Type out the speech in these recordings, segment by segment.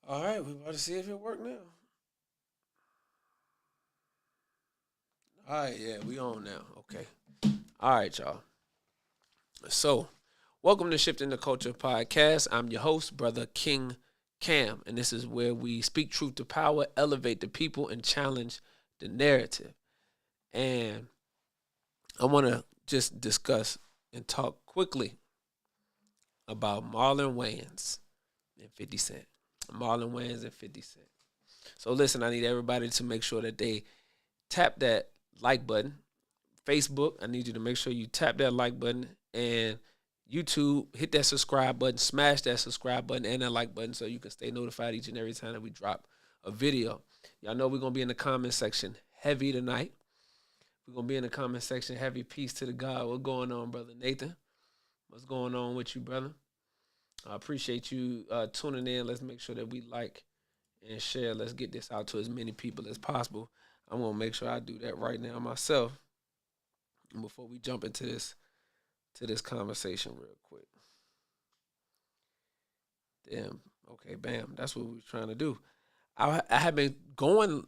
All right, we about to see if it worked now. All right, yeah, we on now. Okay. All right, y'all. So, welcome to Shifting the Culture podcast. I'm your host, Brother King Cam, and this is where we speak truth to power, elevate the people, and challenge the narrative. And I want to just discuss and talk quickly about Marlon Wayans and 50 Cent. Marlon Wayans and 50 Cent. So, listen, I need everybody to make sure that they tap that like button. Facebook, I need you to make sure you tap that like button, and YouTube, hit that subscribe button, smash that subscribe button and that like button so you can stay notified each and every time that we drop a video. Y'all know we're gonna be in the comment section heavy tonight. We're gonna be in the comment section heavy. Peace to the God. What's going on, brother Nathan? What's going on with you, brother? I appreciate you tuning in. Let's make sure that we like and share. Let's get this out to as many people as possible. I'm gonna make sure I do that right now myself before we jump into this conversation real quick. Damn. Okay, bam. That's what we was trying to do. I had been going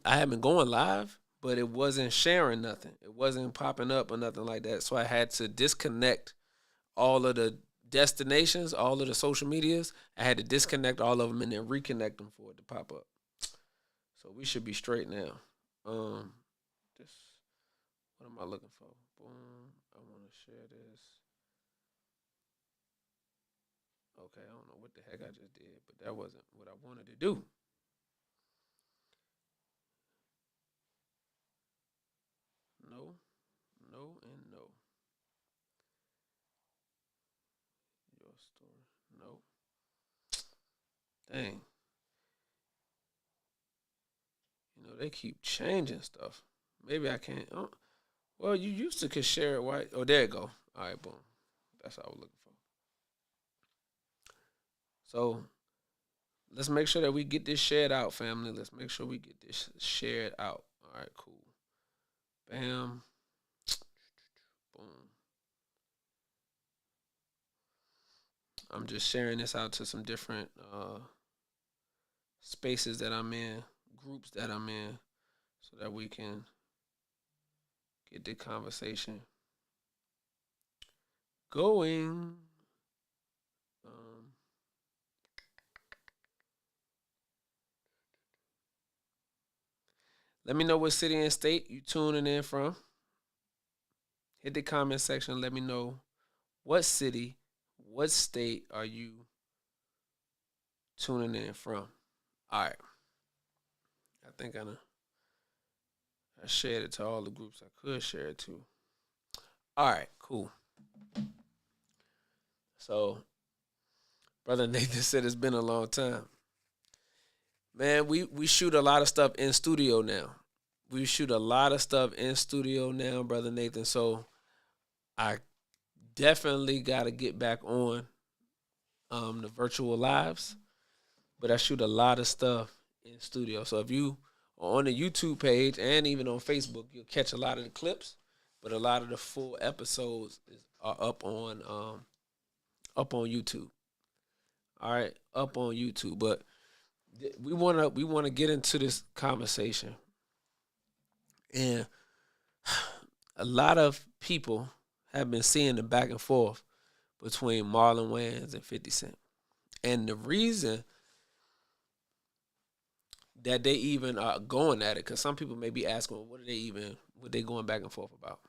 live, but it wasn't sharing nothing. It wasn't popping up or nothing like that. So I had to disconnect all of the destinations, all of the social medias. I had to disconnect all of them and then reconnect them for it to pop up. So we should be straight now. This what am I looking for? Boom. I want to share this. Okay, I don't know what the heck I just did, but that wasn't what I wanted to do. No, no, and no. Your story. No. Dang. You know, they keep changing stuff. Maybe I can't. Oh, well, you used to could share it, right? Oh, there you go. All right, boom. That's what I was looking for. So let's make sure that we get this shared out, family. Let's make sure we get this shared out. All right, cool. Bam. Boom. I'm just sharing this out to some different spaces that I'm in, groups that I'm in, so that we can get the conversation going. Um, Let me know what city and state you tuning in from. Hit the comment section. Let me know what city, what state are you tuning in from. All right. I think I shared it to all the groups I could share it to. All right, cool. So, brother Nathan said it's been a long time. Man, we shoot a lot of stuff in studio now. We shoot a lot of stuff in studio now, brother Nathan. So I definitely got to get back on the virtual lives, but I shoot a lot of stuff in studio. So if you are on the YouTube page and even on Facebook, you'll catch a lot of the clips, but a lot of the full episodes are up on YouTube. All right, up on YouTube. But we wanna get into this conversation, and a lot of people have been seeing the back and forth between Marlon Wayans and 50 Cent. And the reason that they even are going at it, because some people may be asking, well, what they going back and forth about?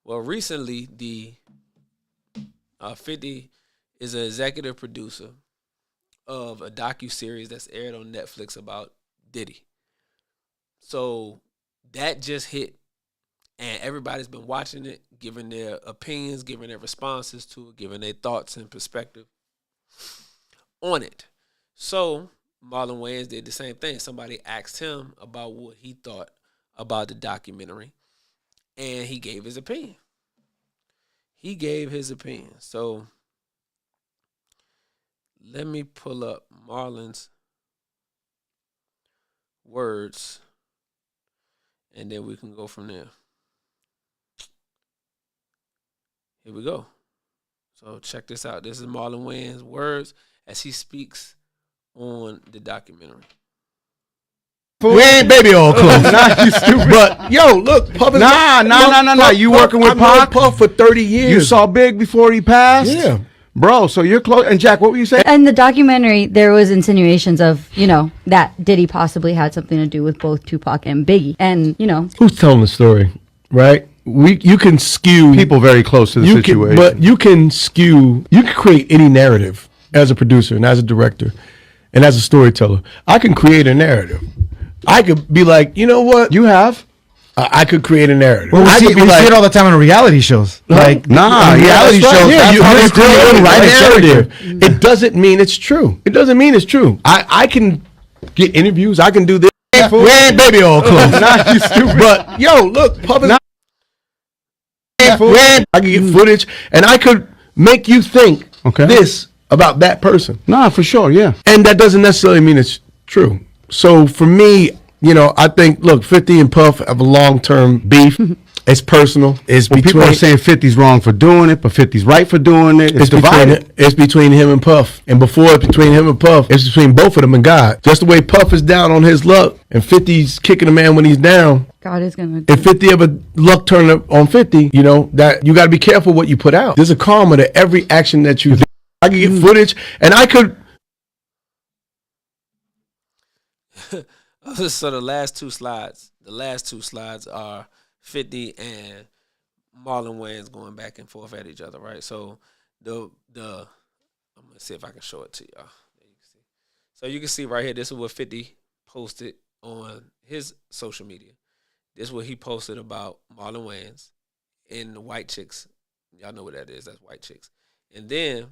Well, recently, the 50 is an executive producer of a docu series that's aired on Netflix about Diddy. So that just hit, and everybody's been watching it, giving their opinions, giving their responses to it, giving their thoughts and perspective on it. So Marlon Wayans did the same thing. Somebody asked him about what he thought about the documentary, and he gave his opinion. He gave his opinion. So let me pull up Marlon's words, and then we can go from there. Here we go. So check this out. This is Marlon Wayans' words as he speaks on the documentary. We ain't baby all close. Nah, you stupid. But yo, look, Puff is Nah. You working with I've known Pac? Puff for 30 years. You saw Big before he passed? Yeah. Bro, so you're close. And Jack, what were you saying? In the documentary, there was insinuations of, that Diddy possibly had something to do with both Tupac and Biggie. And, Who's telling the story, right? You can skew People very close to the situation. but you can create any narrative as a producer and as a director and as a storyteller. I can create a narrative. I could be like, you know what? You have? I could create a narrative. Well, I we could be see it all the time on reality shows. Reality that's shows. right. Yeah, That's how they create and write a narrative. character. It doesn't mean it's true. It doesn't mean it's true. I can get interviews. I can do this. We ain't baby all close. Nah, you stupid. But yo, look, Puff is I can get footage, and I could make you think this about that person. Nah, for sure, yeah. And that doesn't necessarily mean it's true. So for me, I think, look, 50 and Puff have a long-term beef. It's personal. It's Well, people are saying 50's wrong for doing it, but 50's right for doing it. It's divided. It's between him and Puff. And before it's between him and Puff, it's between both of them and God. Just the way Puff is down on his luck and 50's kicking a man when he's down. God is going to... If 50 ever luck turn up on 50, that you got to be careful what you put out. There's a karma to every action that you do. I can get footage, and I could... So the last two slides are 50 and Marlon Wayans going back and forth at each other, right? So I'm gonna see if I can show it to y'all. There you can see. So you can see right here, this is what 50 posted on his social media. This is what he posted about Marlon Wayans and the white chicks. Y'all know what that is. That's white chicks. And then,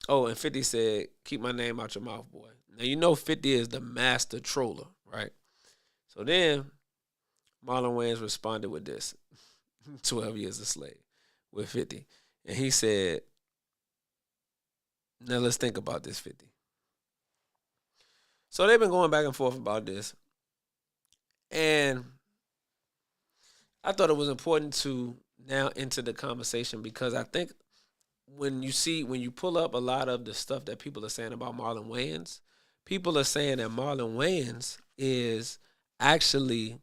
and 50 said, "Keep my name out your mouth, boy." Now 50 is the master troller, right? So then Marlon Wayans responded with this, 12 Years a Slave with 50. And he said, now let's think about this, 50. So they've been going back and forth about this. And I thought it was important to now enter the conversation because I think when you pull up a lot of the stuff that people are saying about Marlon Wayans, people are saying that Marlon Wayans is actually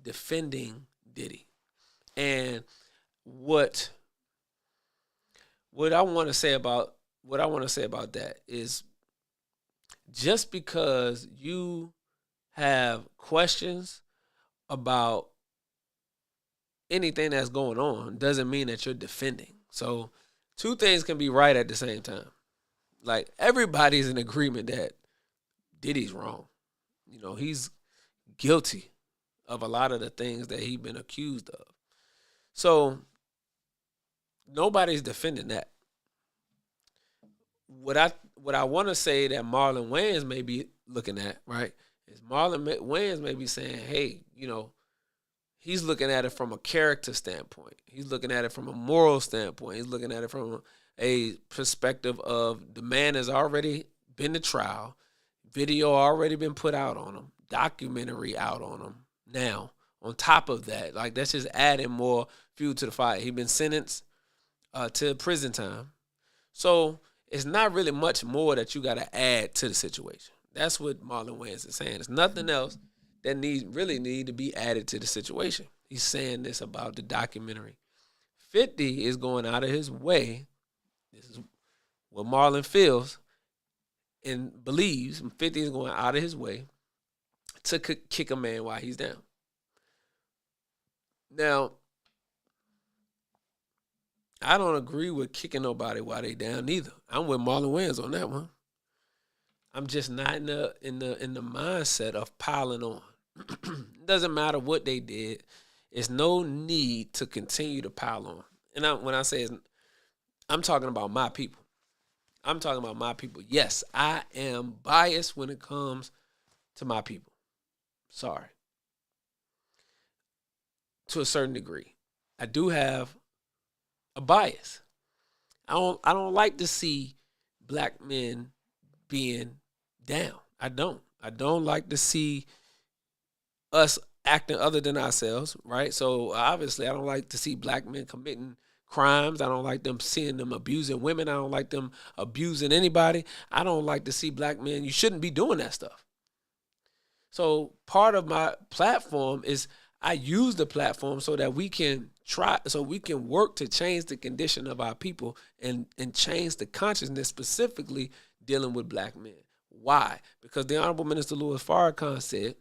defending Diddy. And what I want to say about that is just because you have questions about anything that's going on doesn't mean that you're defending. So two things can be right at the same time. Like, everybody's in agreement that Diddy's wrong. He's guilty of a lot of the things that he's been accused of. So nobody's defending that. What I want to say that Marlon Wayans may be looking at, right, is Marlon Wayans may be saying, hey, he's looking at it from a character standpoint. He's looking at it from a moral standpoint. He's looking at it from a perspective of the man has already been to trial, video already been put out on him, documentary out on him. Now, on top of that, like, that's just adding more fuel to the fire. He's been sentenced to prison time. So it's not really much more that you got to add to the situation. That's what Marlon Wayans is saying. There's nothing else that really need to be added to the situation. He's saying this about the documentary. 50 is going out of his way. This is what Marlon feels and believes. 50 is going out of his way to kick a man while he's down. Now, I don't agree with kicking nobody while they down either. I'm with Marlon Wayans on that one. I'm just not in the mindset of piling on. It doesn't matter what they did. There's no need to continue to pile on. And when I say I'm talking about my people. I'm talking about my people. Yes, I am biased when it comes to my people. Sorry. To a certain degree. I do have a bias. I don't like to see black men being down. I don't like to see us acting other than ourselves, right? So obviously I don't like to see black men committing crimes. I don't like them seeing them abusing women. I don't like them abusing anybody. I don't like to see black men. You shouldn't be doing that stuff. So part of my platform is I use the platform so that we can work to change the condition of our people and change the consciousness, specifically dealing with black men. Why? Because the Honorable Minister Louis Farrakhan said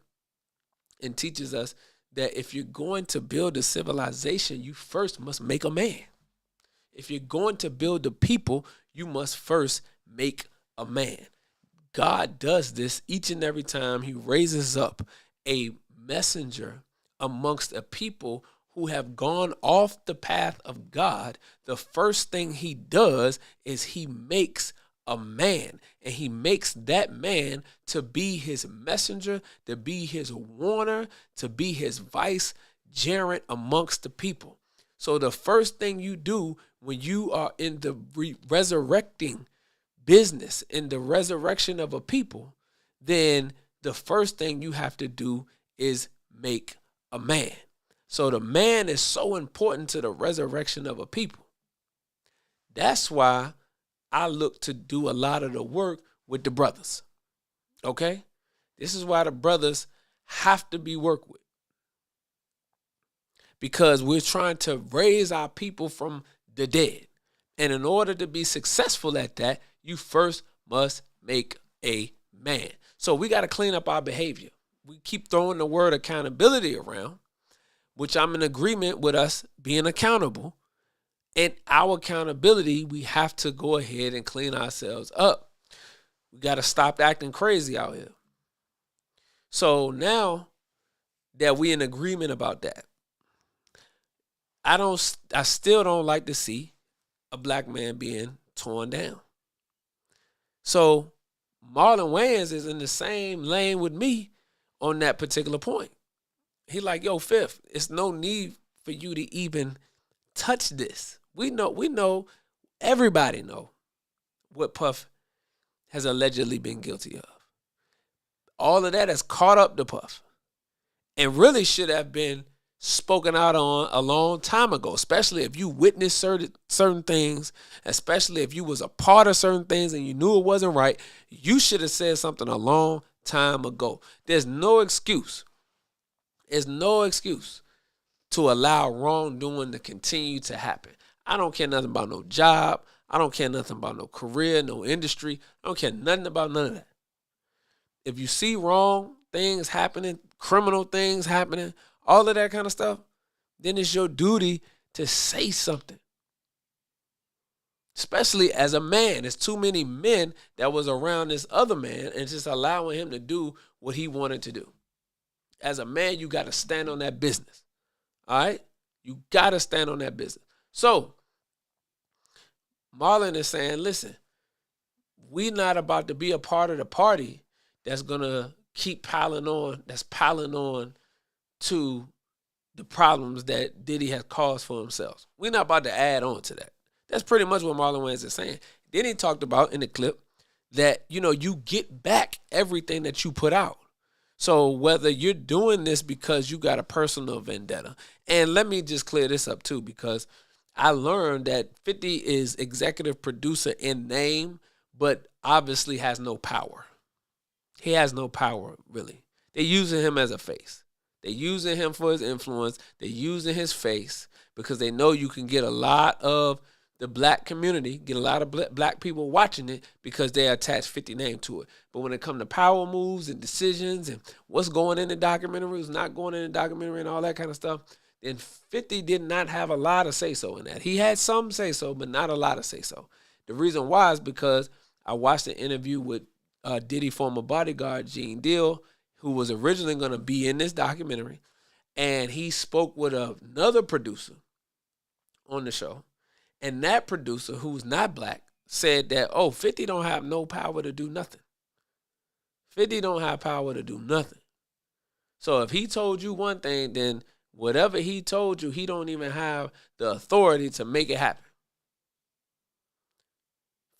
and teaches us that if you're going to build a civilization, you first must make a man. If you're going to build a people, you must first make a man. God does this each and every time he raises up a messenger amongst a people who have gone off the path of God. The first thing he does is he makes a man, and he makes that man to be his messenger, to be his warner, to be his vicegerent amongst the people. So the first thing you do when you are in the resurrecting business, in the resurrection of a people, then the first thing you have to do is make a man. So the man is so important to the resurrection of a people. That's why I look to do a lot of the work with the brothers. Okay? This is why the brothers have to be worked with. Because we're trying to raise our people from the dead. And in order to be successful at that, you first must make a man. So we got to clean up our behavior. We keep throwing the word accountability around, which I'm in agreement with us being accountable. And our accountability, we have to go ahead and clean ourselves up. We got to stop acting crazy out here. So now that we're in agreement about that, I still don't like to see a black man being torn down. So Marlon Wayans is in the same lane with me on that particular point. He like, yo, Fifth, it's no need for you to even touch this. We know, everybody know what Puff has allegedly been guilty of. All of that has caught up to Puff and really should have been spoken out on a long time ago, especially if you witnessed certain things, especially if you was a part of certain things and you knew it wasn't right. You should have said something a long time ago. There's no excuse. There's no excuse to allow wrongdoing to continue to happen. I don't care nothing about no job. I don't care nothing about no career, no industry. I don't care nothing about none of that. If you see wrong things happening, criminal things happening, all of that kind of stuff, then it's your duty to say something. Especially as a man. There's too many men that was around this other man and just allowing him to do what he wanted to do. As a man, you got to stand on that business. All right? You got to stand on that business. So, Marlon is saying, listen, we not about to be a part of the party that's going to keep piling on to the problems that Diddy has caused for himself. We're not about to add on to that. That's pretty much what Marlon Wayans is saying. Then he talked about in the clip that, you get back everything that you put out. So whether you're doing this because you got a personal vendetta, and let me just clear this up too, because I learned that 50 is executive producer in name, but obviously has no power. He has no power, really. They're using him as a face. They're using him for his influence. They're using his face because they know you can get a lot of the black community, get a lot of black people watching it because they attach 50 name to it. But when it comes to power moves and decisions and what's going in the documentary, what's not going in the documentary and all that kind of stuff, then 50 did not have a lot of say-so in that. He had some say-so, but not a lot of say-so. The reason why is because I watched an interview with Diddy former bodyguard, Gene Deal, who was originally going to be in this documentary, and he spoke with another producer on the show, and that producer, who's not black, said that, 50 don't have no power to do nothing. 50 don't have power to do nothing. So if he told you one thing, then whatever he told you, he don't even have the authority to make it happen.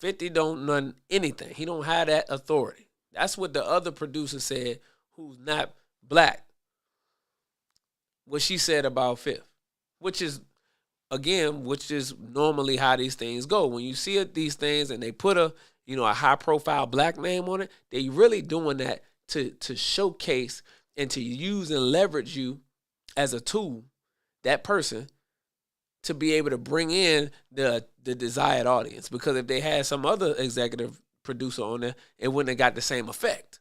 50 don't know anything. He don't have that authority. That's what the other producer said, who's not black. What she said about Fifth, which is again, which is normally how these things go. When you see these things and they put a high profile black name on it, they really doing that to showcase and to use and leverage you as a tool, that person, to be able to bring in the desired audience. Because if they had some other executive producer on there, it wouldn't have got the same effect.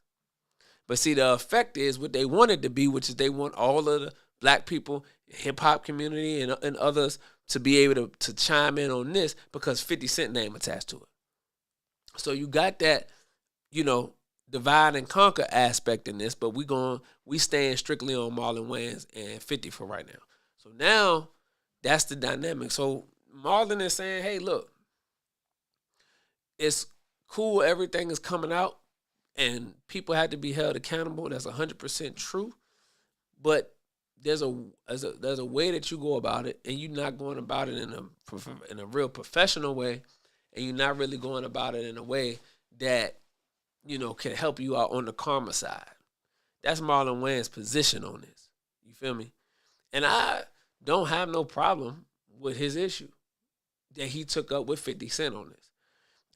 But see, the effect is what they wanted to be, which is they want all of the black people, hip hop community, and others to be able to chime in on this because 50 Cent name attached to it. So you got that, divide and conquer aspect in this, but we staying strictly on Marlon Wayans and 50 for right now. So now that's the dynamic. So Marlon is saying, hey, look, it's cool, everything is coming out, and people had to be held accountable. That's 100% true. But there's a way that you go about it, and you're not going about it in a real professional way, and you're not really going about it in a way that can help you out on the karma side. That's Marlon Wayans' position on this. You feel me? And I don't have no problem with his issue that he took up with 50 Cent on this.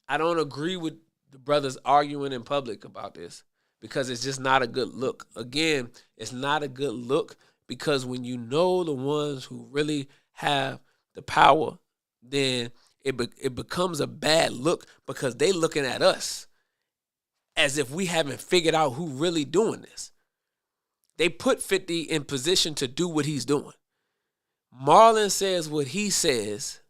I don't agree with the brothers arguing in public about this because it's just not a good look. Again, it's not a good look because when you know the ones who really have the power, then it becomes a bad look because they looking at us as if we haven't figured out who really doing this. They put 50 in position to do what he's doing. Marlon says what he says,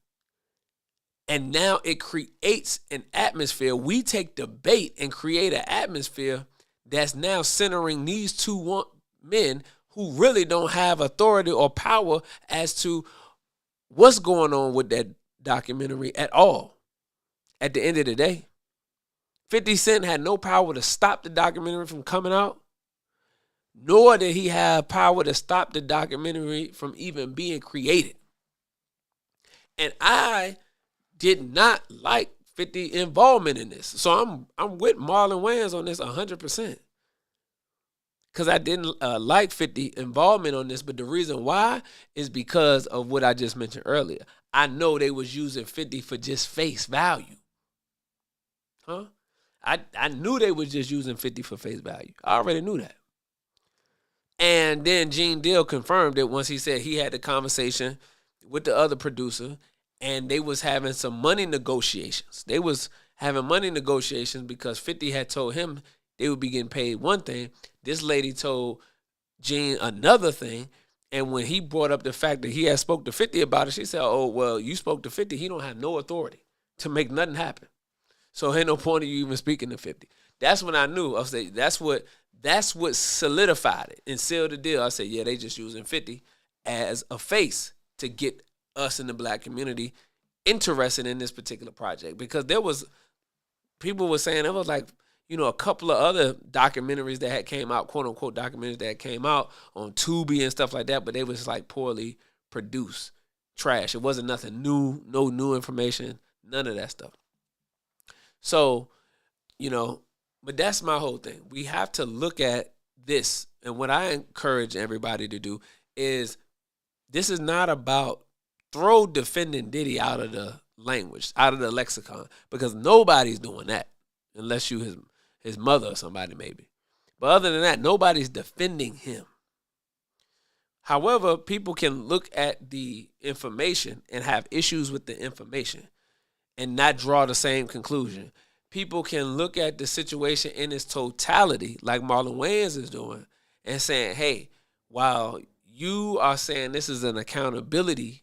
and now it creates an atmosphere. We take debate and create an atmosphere that's now centering these two men who really don't have authority or power as to what's going on with that documentary at all. At the end of the day, 50 Cent had no power to stop the documentary from coming out, nor did he have power to stop the documentary from even being created. And I did not like 50 involvement in this. So I'm with Marlon Wayans on this 100%. Because I didn't like 50 involvement on this, but the reason why is because of what I just mentioned earlier. I know they was using 50 for just face value. Huh? I knew they was just using 50 for face value. I already knew that. And then Gene Deal confirmed it once he said he had the conversation with the other producer and they was having some money negotiations. They was having money negotiations because 50 had told him they would be getting paid one thing. This lady told Gene another thing. And when he brought up the fact that he had spoke to 50 about it, she said, oh, well, you spoke to 50. He don't have no authority to make nothing happen. So ain't no point of you even speaking to 50. That's when I knew. I said, that's what solidified it and sealed the deal. I said, yeah, they just using 50 as a face to get us in the black community interested in this particular project. Because there was, people were saying, it was like, a couple of other documentaries that had came out, quote unquote documentaries that came out on Tubi and stuff like that, but they was like poorly produced, trash. It wasn't nothing new, no new information, none of that stuff. So, but that's my whole thing. We have to look at this. And what I encourage everybody to do is this is not about throw defending Diddy out of the language, out of the lexicon, because nobody's doing that unless you his mother or somebody maybe. But other than that, nobody's defending him. However, people can look at the information and have issues with the information and not draw the same conclusion. People can look at the situation in its totality, like Marlon Wayans is doing, and saying, hey, while you are saying this is an accountability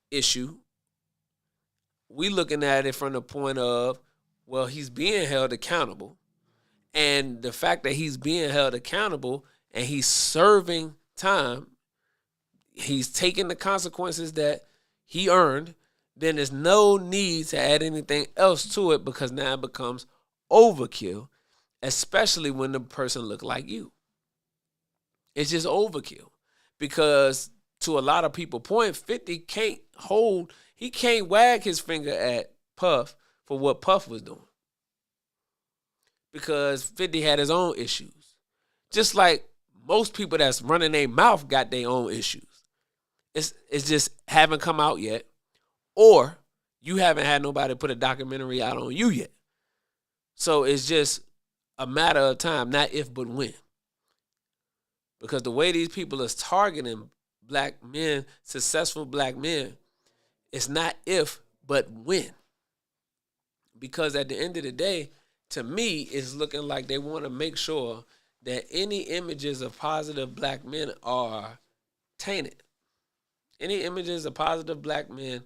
issue, we looking at it from the point of, well, he's being held accountable. And the fact that he's being held accountable and he's serving time, he's taking the consequences that he earned, then there's no need to add anything else to it because now it becomes overkill, especially when the person look like you. It's just overkill because to a lot of people, point 50 he can't wag his finger at Puff for what Puff was doing because 50 had his own issues. Just like most people that's running their mouth got their own issues. It's just haven't come out yet, or you haven't had nobody put a documentary out on you yet. So it's just a matter of time, not if but when. Because the way these people is targeting black men, successful black men, it's not if but when. Because at the end of the day, to me, it's looking like they want to make sure that any images of positive black men are tainted. Any images of positive black men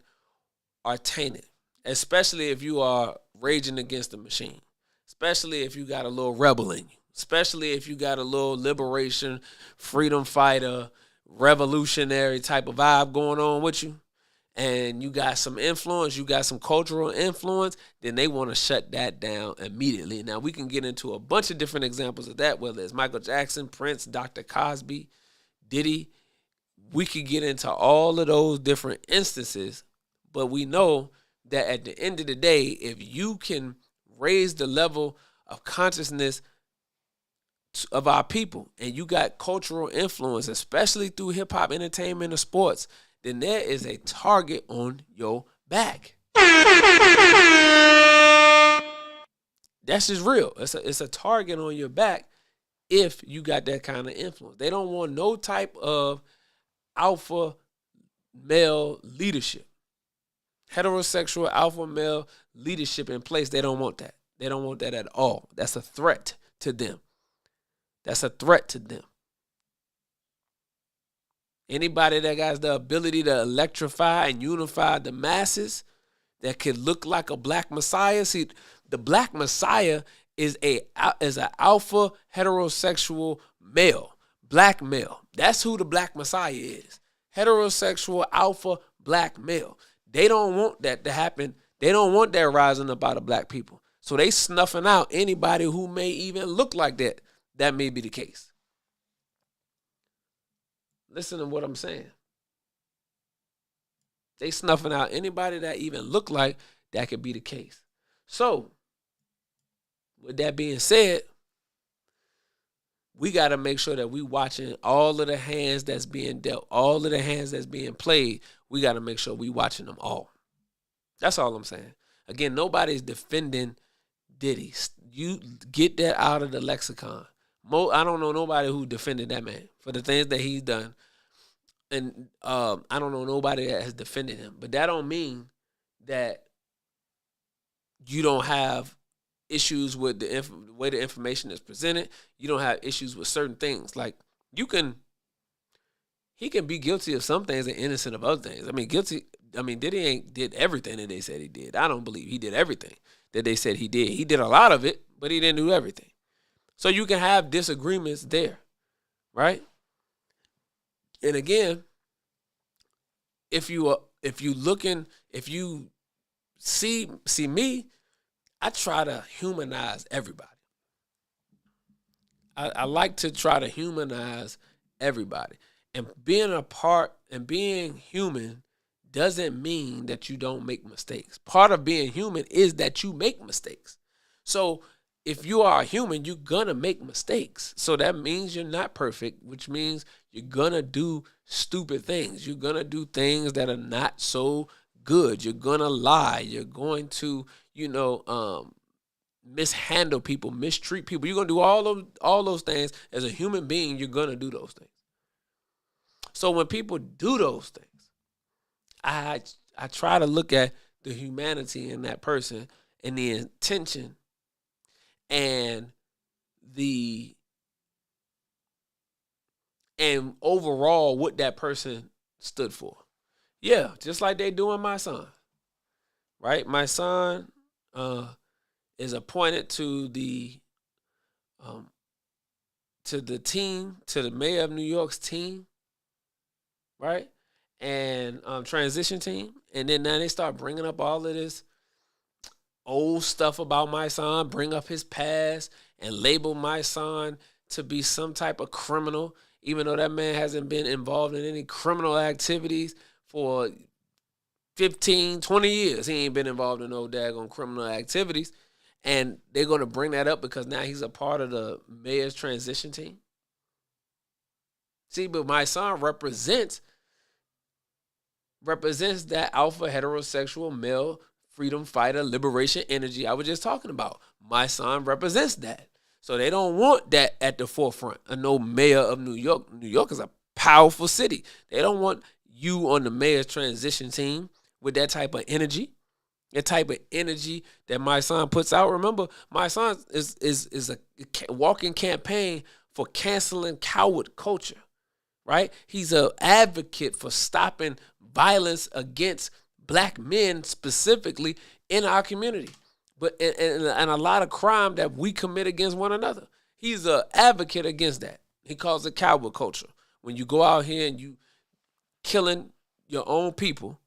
are tainted, especially if you are raging against the machine, especially if you got a little rebel in you, especially if you got a little liberation, freedom fighter, revolutionary type of vibe going on with you, and you got some influence, you got some cultural influence, then they want to shut that down immediately. Now, we can get into a bunch of different examples of that, whether it's Michael Jackson, Prince, Dr. Cosby, Diddy. We could get into all of those different instances, but we know that at the end of the day, if you can raise the level of consciousness of our people and you got cultural influence, especially through hip-hop, entertainment, or sports, then there is a target on your back. That's just real. It's a target on your back if you got that kind of influence. They don't want no type of alpha male leadership. Heterosexual alpha male leadership in place. They don't want that. They don't want that at all. That's a threat to them. That's a threat to them. Anybody that has the ability to electrify and unify the masses that could look like a black messiah. See, the black messiah is an alpha heterosexual male, black male. That's who the black messiah is. Heterosexual alpha black male. They don't want that to happen. They don't want that rising up out of black people. So they snuffing out anybody who may even look like that. That may be the case. Listen to what I'm saying. They snuffing out anybody that even look like that could be the case. So, with that being said, we got to make sure that we watching all of the hands that's being dealt, all of the hands that's being played. We got to make sure we watching them all. That's all I'm saying. Again, nobody's defending Diddy. You get that out of the lexicon. I don't know nobody who defended that man for the things that he's done. And I don't know nobody that has defended him. But that don't mean that you don't have issues with the way the information is presented. You don't have issues with certain things. Like, he can be guilty of some things and innocent of other things. Diddy did everything that they said he did. I don't believe he did everything that they said he did. He did a lot of it, but he didn't do everything. So you can have disagreements there, right? And again, if you see me, I try to humanize everybody. I like to try to humanize everybody. And being a part and being human doesn't mean that you don't make mistakes. Part of being human is that you make mistakes. So if you are a human, you're going to make mistakes. So that means you're not perfect, which means you're going to do stupid things. You're going to do things that are not so good. You're going to lie. You're going to, mishandle people, mistreat people. You're going to do all those things. As a human being, you're going to do those things. So when people do those things, I try to look at the humanity in that person and the intention and overall what that person stood for. Yeah, just like they doing my son. Right? My son is appointed to the team, to the mayor of New York's team, right? And transition team. And then now they start bringing up all of this old stuff about my son, bring up his past, and label my son to be some type of criminal, even though that man hasn't been involved in any criminal activities for 15, 20 years. He ain't been involved in no daggone criminal activities. And they're going to bring that up because now he's a part of the mayor's transition team. See, but my son represents represents that alpha heterosexual male freedom fighter liberation energy I was just talking about. My son represents that. So they don't want that at the forefront. No mayor of New York. New York is a powerful city. They don't want you on the mayor's transition team with that type of energy. The type of energy that my son puts out. Remember, my son is a walking campaign for canceling coward culture, right? He's an advocate for stopping violence against black men specifically in our community, but and a lot of crime that we commit against one another. He's an advocate against that. He calls it coward culture. When you go out here and you killing your own people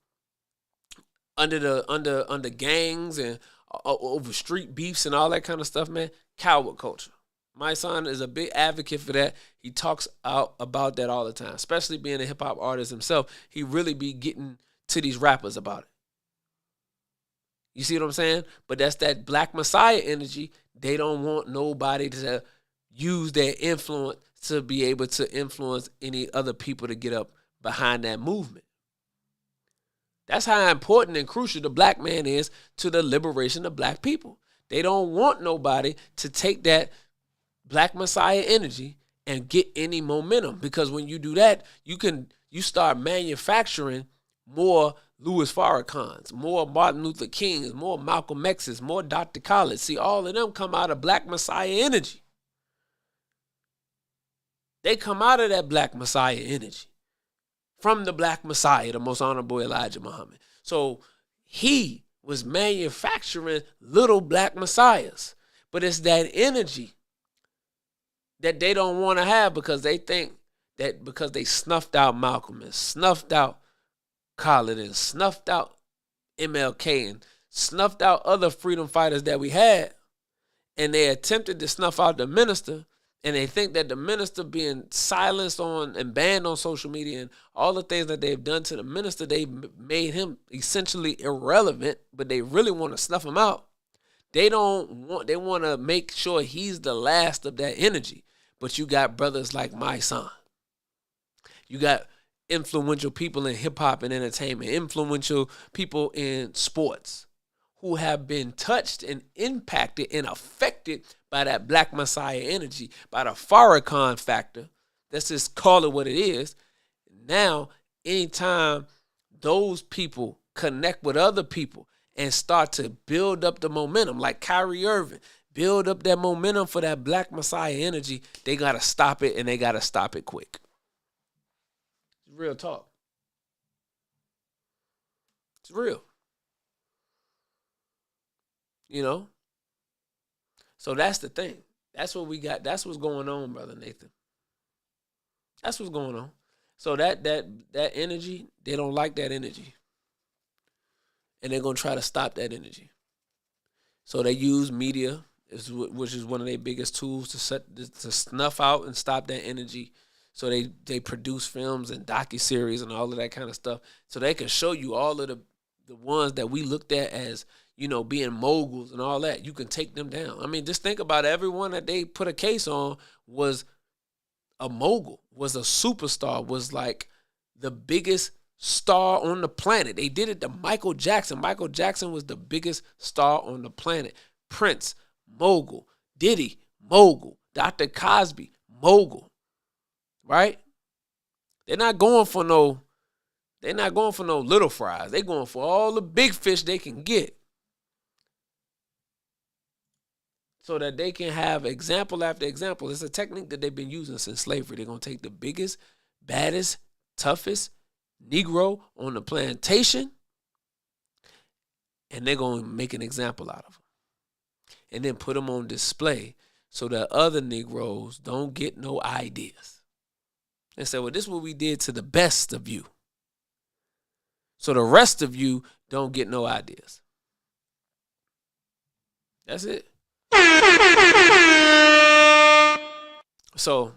under gangs and over street beefs and all that kind of stuff, man, coward culture. My son is a big advocate for that. He talks out about that all the time, especially being a hip hop artist himself. He really be getting to these rappers about it. You see what I'm saying? But that's that Black Messiah energy. They don't want nobody to use their influence to be able to influence any other people to get up behind that movement. That's how important and crucial the black man is to the liberation of black people. They don't want nobody to take that Black Messiah energy and get any momentum, because when you do that, you start manufacturing more Louis Farrakhan's, more Martin Luther King's, more Malcolm X's, more Dr. Khaled. See, all of them come out of Black Messiah energy. They come out of that Black Messiah energy. From the Black Messiah, the most honorable Elijah Muhammad. So he was manufacturing little Black Messiahs. But it's that energy that they don't want to have, because they think that because they snuffed out Malcolm and snuffed out Khaled and snuffed out MLK and snuffed out other freedom fighters that we had, and they attempted to snuff out the minister, and they think that the minister being silenced on and banned on social media and all the things that they've done to the minister, they made him essentially irrelevant, but they really want to snuff him out. They want to make sure he's the last of that energy. But you got brothers like my son. You got influential people in hip hop and entertainment, influential people in sports who have been touched and impacted and affected by that Black Messiah energy, by the Farrakhan factor. Let's just call it what it is. Now, anytime those people connect with other people and start to build up the momentum, like Kyrie Irving, build up that momentum for that Black Messiah energy, they got to stop it, and they got to stop it quick. Real talk. It's real. You know? So that's the thing. That's what we got. That's what's going on, Brother Nathan. That's what's going on. So that energy, they don't like that energy. And they're going to try to stop that energy. So they use media, which is one of their biggest tools to snuff out and stop that energy. So they produce films and docuseries and all of that kind of stuff, so they can show you all of the ones that we looked at as, you know, being moguls and all that. You can take them down. I mean, just think about it. Everyone that they put a case on was a mogul, was a superstar, was like the biggest star on the planet. They did it to Michael Jackson. Michael Jackson was the biggest star on the planet. Prince, mogul. Diddy, mogul. Dr. Cosby, mogul. Right? They're not going for no little fries. They're going for all the big fish they can get, so that they can have example after example. It's a technique that they've been using since slavery. They're going to take the biggest, baddest, toughest Negro on the plantation, and they're going to make an example out of them, and then put them on display so that other Negroes don't get no ideas. And say, well, this is what we did to the best of you, so the rest of you don't get no ideas. That's it. So,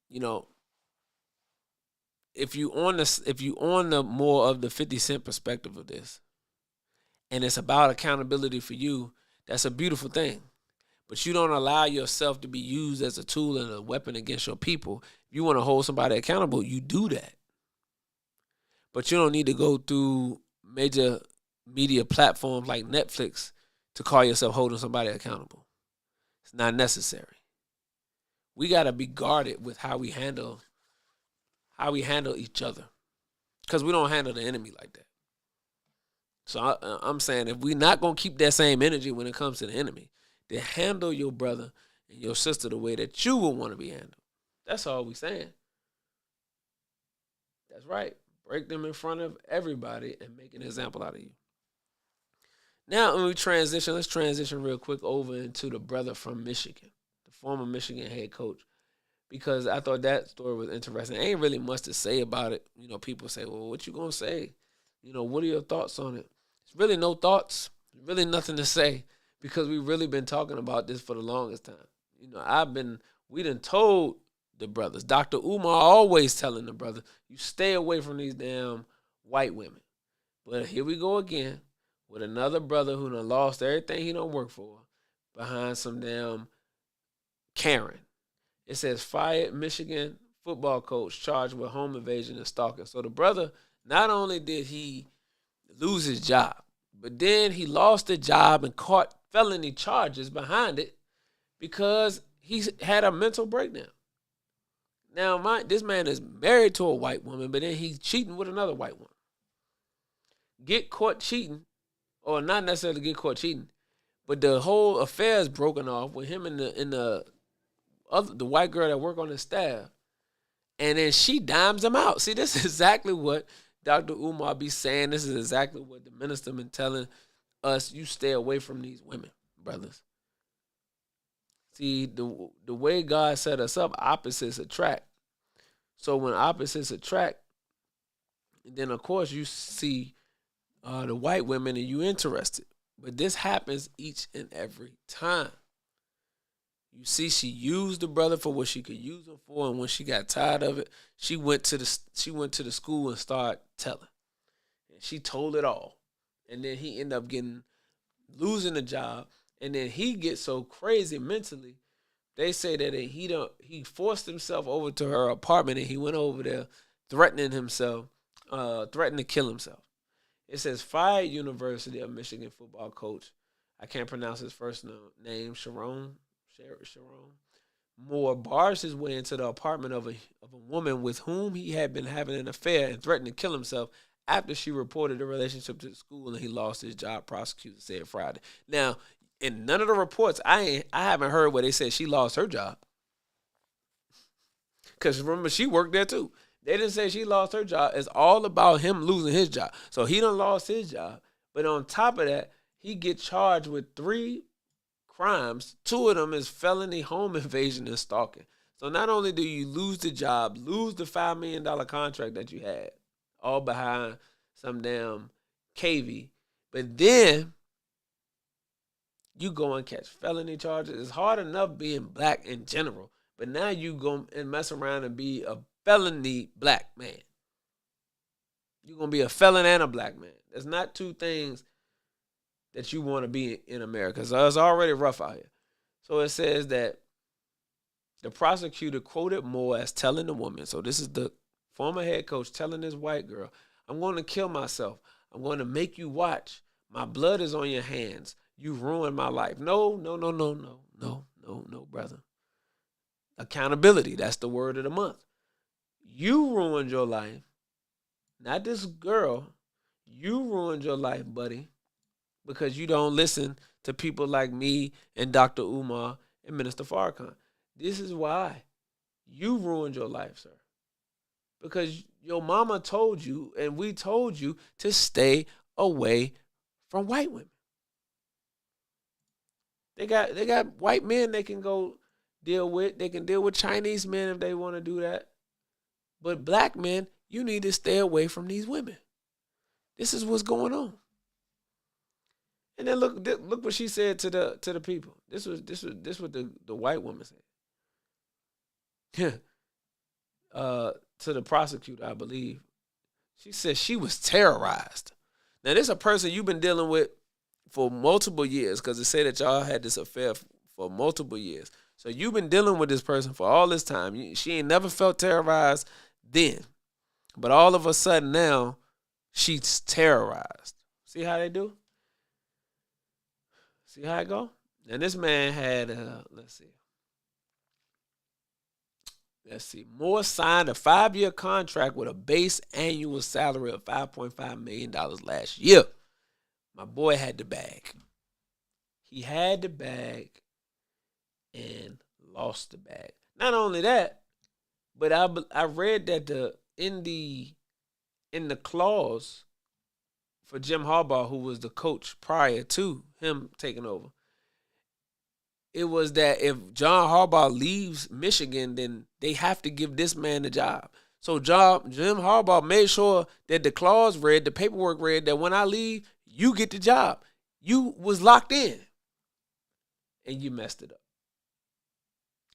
you know, if you on the more of the 50 Cent perspective of this, and it's about accountability for you, that's a beautiful thing. But you don't allow yourself to be used as a tool and a weapon against your people. If you want to hold somebody accountable, you do that. But you don't need to go through major media platforms like Netflix to call yourself holding somebody accountable. It's not necessary. We gotta be guarded with how we handle each other, because we don't handle the enemy like that. So I'm saying, if we're not gonna keep that same energy when it comes to the enemy, then handle your brother and your sister the way that you would want to be handled. That's all we saying. That's right. Break them in front of everybody and make an example out of you. Now, when we transition, let's transition real quick over into the brother from Michigan, the former Michigan head coach, because I thought that story was interesting. Ain't really much to say about it. You know, people say, well, what you gonna say? You know, what are your thoughts on it? It's really no thoughts. Really nothing to say, because we've really been talking about this for the longest time. You know, we done told the brothers. Dr. Umar always telling the brother, you stay away from these damn white women. But here we go again with another brother who done lost everything he done worked for behind some damn Karen. It says fired Michigan football coach charged with home invasion and stalking. So the brother, not only did he lose his job, but then he lost the job and caught felony charges behind it because he had a mental breakdown. Now, this man is married to a white woman, but then he's cheating with another white woman. Get caught cheating, or not necessarily get caught cheating, but the whole affair is broken off with him and the white girl that work on his staff, and then she dimes him out. See, this is exactly what Dr. Umar be saying. This is exactly what the minister been telling us. You stay away from these women, brothers. See, the way God set us up, opposites attract. So when opposites attract, then of course you see the white women and you interested. But this happens each and every time. You see, she used the brother for what she could use him for, and when she got tired of it, she went to the school and started telling. And she told it all. And then he ended up losing the job, and then he gets so crazy mentally. They say that he forced himself over to her apartment, and he went over there threatening to kill himself. It says fired University of Michigan football coach, I can't pronounce his first name, Sharon Moore, barged his way into the apartment of a woman with whom he had been having an affair and threatened to kill himself after she reported the relationship to the school, and he lost his job, prosecutors said Friday. Now, in none of the reports, I haven't heard where they said she lost her job. Because remember, she worked there too. They didn't say she lost her job. It's all about him losing his job. So he done lost his job. But on top of that, he gets charged with 3 crimes. 2 of them is felony home invasion and stalking. So not only do you lose the job, lose the $5 million contract that you had, all behind some damn KV, but then you go and catch felony charges. It's hard enough being black in general, but now you go and mess around and be a felony black man. You're going to be a felon and a black man. There's not 2 things that you want to be in America. So it's already rough out here. So it says that the prosecutor quoted Moore as telling the woman, so this is the former head coach telling this white girl, I'm going to kill myself. I'm going to make you watch. My blood is on your hands. You ruined my life. No, brother. Accountability. That's the word of the month. You ruined your life. Not this girl. You ruined your life, buddy, because you don't listen to people like me and Dr. Umar and Minister Farrakhan. This is why you ruined your life, sir. Because your mama told you and we told you to stay away from white women. They got white men they can go deal with. They can deal with Chinese men if they want to do that. But black men, you need to stay away from these women. This is what's going on. And then look what she said to the people. This what the white woman said. To the prosecutor, I believe. She said she was terrorized. Now, this is a person you've been dealing with for multiple years, because it said that y'all had this affair for multiple years. So you've been dealing with this person for all this time. She ain't never felt terrorized then. But all of a sudden now, she's terrorized. See how they do? See how it go? And this man had, let's see, Moore signed a 5-year contract with a base annual salary of $5.5 million last year. My boy had the bag. He had the bag and lost the bag. Not only that, but I read that in the clause for Jim Harbaugh, who was the coach prior to him taking over, it was that if John Harbaugh leaves Michigan, then they have to give this man the job. So Jim Harbaugh made sure that the clause read, the paperwork read, that when I leave, you get the job. You was locked in. And you messed it up.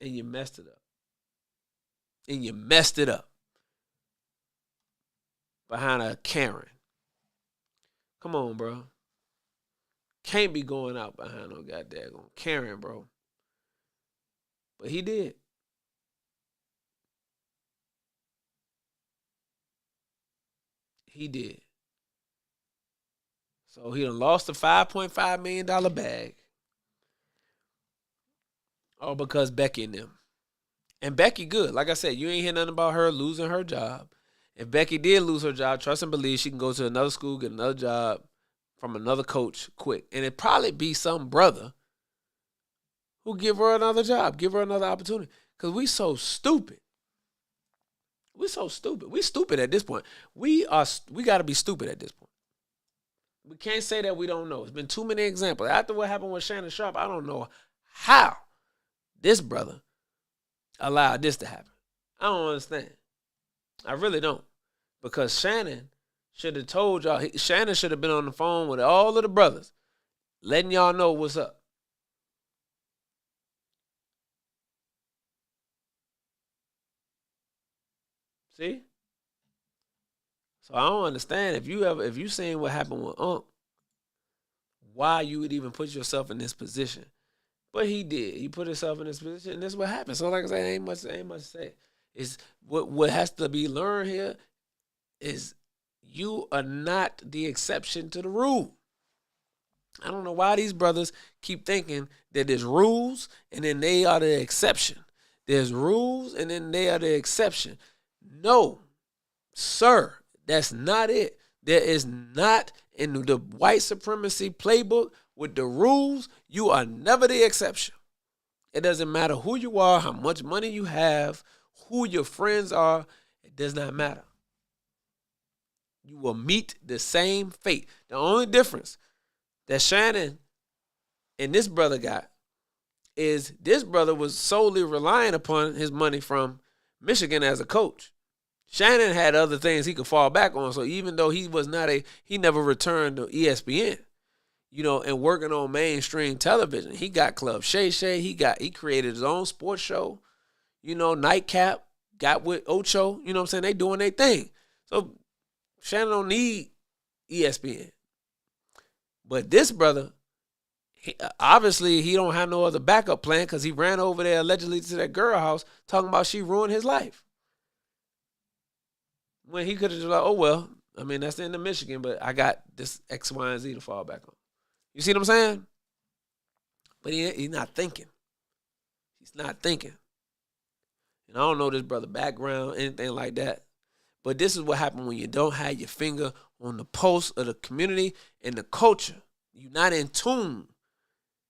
And you messed it up. And you messed it up. Behind a Karen. Come on, bro. Can't be going out behind no goddamn Karen, bro. But he did. He did. So he done lost the $5.5 million bag. All because Becky and them. And Becky good. Like I said, you ain't hear nothing about her losing her job. If Becky did lose her job, trust and believe she can go to another school, get another job from another coach quick. And it'd probably be some brother who give her another job, give her another opportunity. Because we so stupid. We so stupid. We stupid at this point. We got to be stupid at this point. We can't say that we don't know. It's been too many examples. After what happened with Shannon Sharp, I don't know how this brother allowed this to happen. I don't understand. I really don't. Because Shannon should have told y'all. Shannon should have been on the phone with all of the brothers, letting y'all know what's up. See? So I don't understand if you seen what happened with Unc, why you would even put yourself in this position. But he did. He put himself in this position, and this is what happened. So like I said, ain't much to say. It's what has to be learned here is you are not the exception to the rule. I don't know why these brothers keep thinking that there's rules and then they are the exception. There's rules and then they are the exception. No, sir, that's not it. There is not in the white supremacy playbook with the rules. You are never the exception. It doesn't matter who you are, how much money you have, who your friends are. It does not matter. You will meet the same fate. The only difference that Shannon and this brother got is this brother was solely relying upon his money from Michigan as a coach. Shannon had other things he could fall back on. So even though he never returned to ESPN, and working on mainstream television, he got Club Shay Shay. He created his own sports show, Nightcap, got with Ocho, what I'm saying? They doing their thing. So Shannon don't need ESPN. But this brother, obviously he don't have no other backup plan because he ran over there allegedly to that girl house talking about she ruined his life. When he could have just like, oh, well, I mean, that's the end of Michigan, but I got this X, Y, and Z to fall back on. You see what I'm saying? But he's not thinking. He's not thinking. And I don't know this brother background, anything like that. But this is what happened when you don't have your finger on the pulse of the community and the culture. You're not in tune.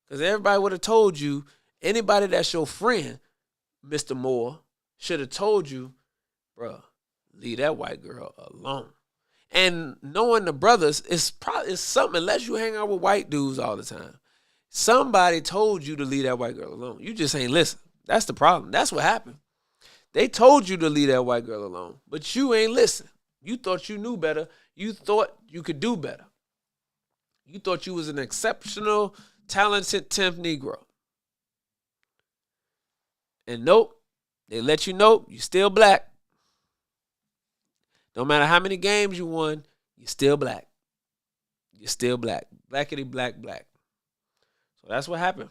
Because everybody would have told you, anybody that's your friend, Mr. Moore, should have told you, bro, leave that white girl alone. And knowing the brothers is something, unless you hang out with white dudes all the time. Somebody told you to leave that white girl alone. You just ain't listen. That's the problem. That's what happened. They told you to leave that white girl alone, but you ain't listen. You thought you knew better. You thought you could do better. You thought you was an exceptional, talented 10th Negro. And nope, they let you know you still black. No matter how many games you won, you're still black. You're still black. Blackity black, black. So that's what happened.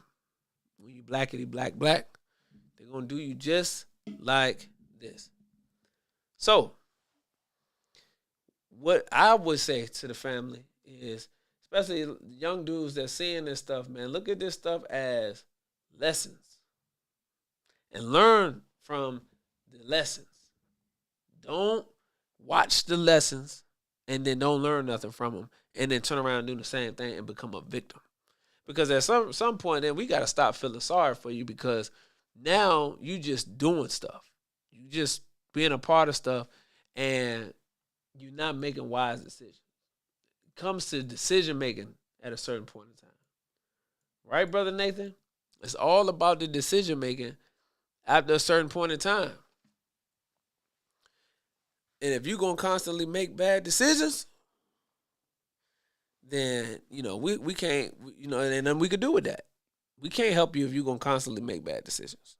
When you blackity black, black, they're going to do you just like this. So, what I would say to the family is, especially young dudes that seeing this stuff, man, look at this stuff as lessons and learn from the lessons. Don't watch the lessons and then don't learn nothing from them and then turn around and do the same thing and become a victim. Because at some point then we got to stop feeling sorry for you, because now you just doing stuff. You just being a part of stuff and you're not making wise decisions. It comes to decision making at a certain point in time. Right, Brother Nathan? It's all about the decision making after a certain point in time. And if you're going to constantly make bad decisions, then, we can't, and then we could do with that. We can't help you if you're going to constantly make bad decisions.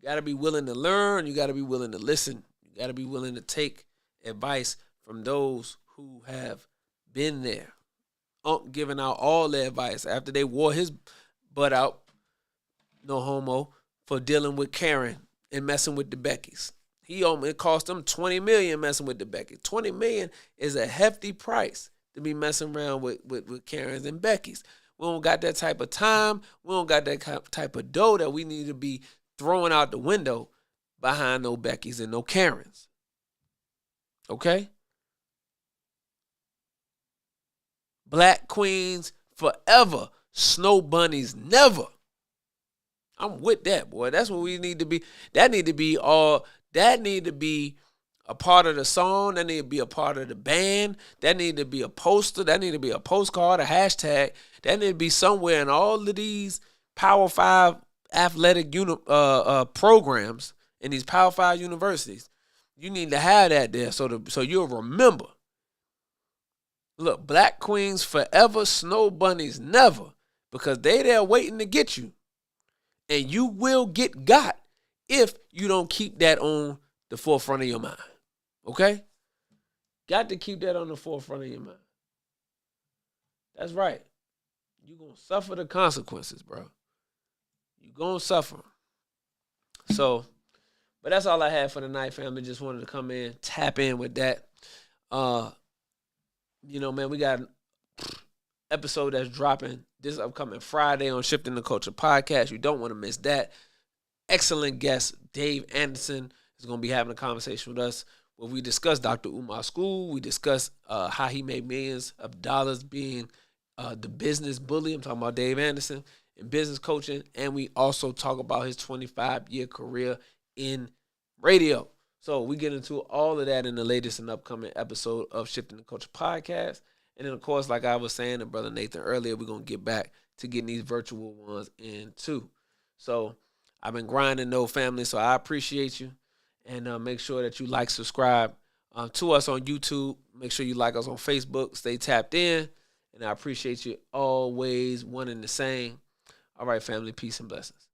You got to be willing to learn. You got to be willing to listen. You got to be willing to take advice from those who have been there. Giving out all their advice after they wore his butt out, no homo, for dealing with Karen and messing with the Beckys. It cost them $20 million messing with the Beckys. $20 million is a hefty price to be messing around with Karens and Beckys. We don't got that type of time. We don't got that type of dough that we need to be throwing out the window behind no Beckys and no Karens. Okay? Black queens forever. Snow bunnies never. I'm with that, boy. That's what we need to be. That need to be a part of the song. That need to be a part of the band. That need to be a poster. That need to be a postcard, a hashtag. That need to be somewhere in all of these Power 5 athletic programs in these Power 5 universities. You need to have that there so you'll remember. Look, black queens forever, snow bunnies never, because they there waiting to get you. And you will get got if you don't keep that on the forefront of your mind. Okay? Got to keep that on the forefront of your mind. That's right. You're going to suffer the consequences, bro. You're going to suffer. So, but that's all I had for tonight, family. Just wanted to come in, tap in with that. Man, we got an episode that's dropping this upcoming Friday on Shifting the Culture podcast. You don't want to miss that. Excellent guest, Dave Anderson, is going to be having a conversation with us where we discuss Dr. Umar's school. We discuss how he made millions of dollars being the business bully. I'm talking about Dave Anderson in business coaching. And we also talk about his 25-year career in radio. So we get into all of that in the latest and upcoming episode of Shifting the Culture podcast. And then, of course, like I was saying to Brother Nathan earlier, we're going to get back to getting these virtual ones in too. So I've been grinding, though, family, so I appreciate you. And make sure that you like, subscribe to us on YouTube. Make sure you like us on Facebook. Stay tapped in. And I appreciate you always one and the same. All right, family, peace and blessings.